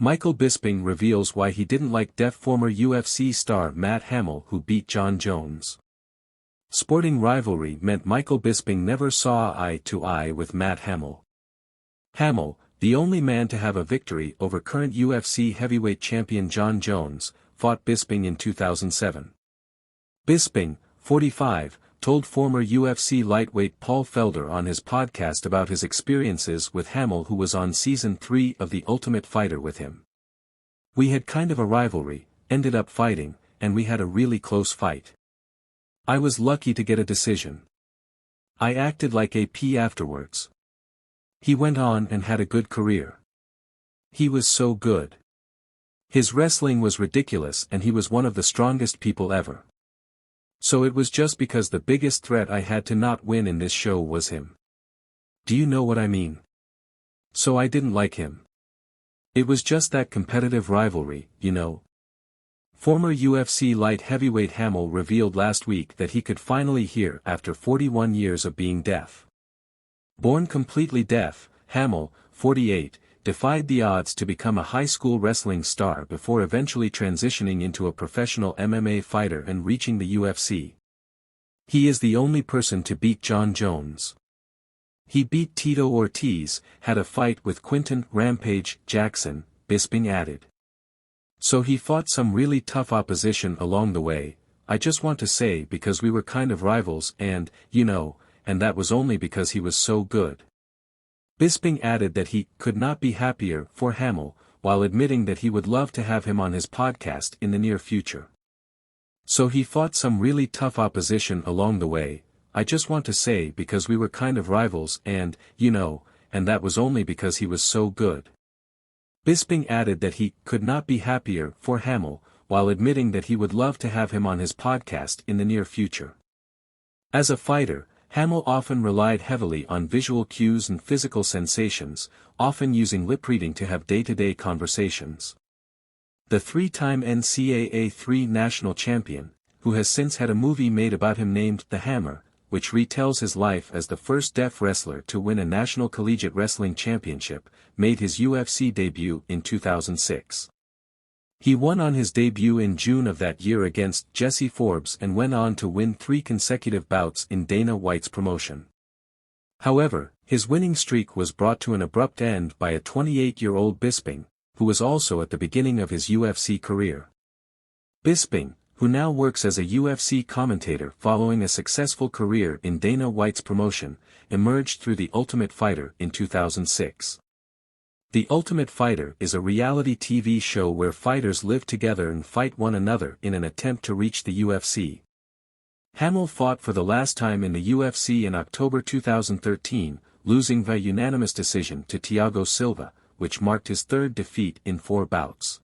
Michael Bisping reveals why he didn't like deaf former UFC star Matt Hamill who beat Jon Jones. Sporting rivalry meant Michael Bisping never saw eye to eye with Matt Hamill. Hamill, the only man to have a victory over current UFC heavyweight champion Jon Jones, fought Bisping in 2007. Bisping, 45, told former UFC lightweight Paul Felder on his podcast about his experiences with Hamill, who was on Season 3 of The Ultimate Fighter with him. "We had kind of a rivalry, ended up fighting, and we had a really close fight. I was lucky to get a decision. I acted like a P afterwards. He went on and had a good career. He was so good. His wrestling was ridiculous and he was one of the strongest people ever. So it was just because the biggest threat I had to not win in this show was him. Do you know what I mean? So I didn't like him. It was just that competitive rivalry, you know." Former UFC light heavyweight Hamill revealed last week that he could finally hear after 41 years of being deaf. Born completely deaf, Hamill, 48, defied the odds to become a high school wrestling star before eventually transitioning into a professional MMA fighter and reaching the UFC. He is the only person to beat Jon Jones. He beat Tito Ortiz, had a fight with Quinton "Rampage" Jackson, Bisping added. So he fought some really tough opposition along the way, I just want to say, because we were kind of rivals and, you know, and that was only because he was so good. Bisping added that he could not be happier for Hamill, while admitting that he would love to have him on his podcast in the near future. So he fought some really tough opposition along the way, I just want to say, because we were kind of rivals and, you know, and that was only because he was so good. Bisping added that he could not be happier for Hamill, while admitting that he would love to have him on his podcast in the near future. As a fighter, Hamill often relied heavily on visual cues and physical sensations, often using lip reading to have day-to-day conversations. The three-time NCAA 3 national champion, who has since had a movie made about him named The Hammer, which retells his life as the first deaf wrestler to win a National Collegiate Wrestling Championship, made his UFC debut in 2006. He won on his debut in June of that year against Jesse Forbes and went on to win 3 consecutive bouts in Dana White's promotion. However, his winning streak was brought to an abrupt end by a 28-year-old Bisping, who was also at the beginning of his UFC career. Bisping, who now works as a UFC commentator following a successful career in Dana White's promotion, emerged through The Ultimate Fighter in 2006. The Ultimate Fighter is a reality TV show where fighters live together and fight one another in an attempt to reach the UFC. Hamill fought for the last time in the UFC in October 2013, losing via unanimous decision to Thiago Silva, which marked his third defeat in 4 bouts.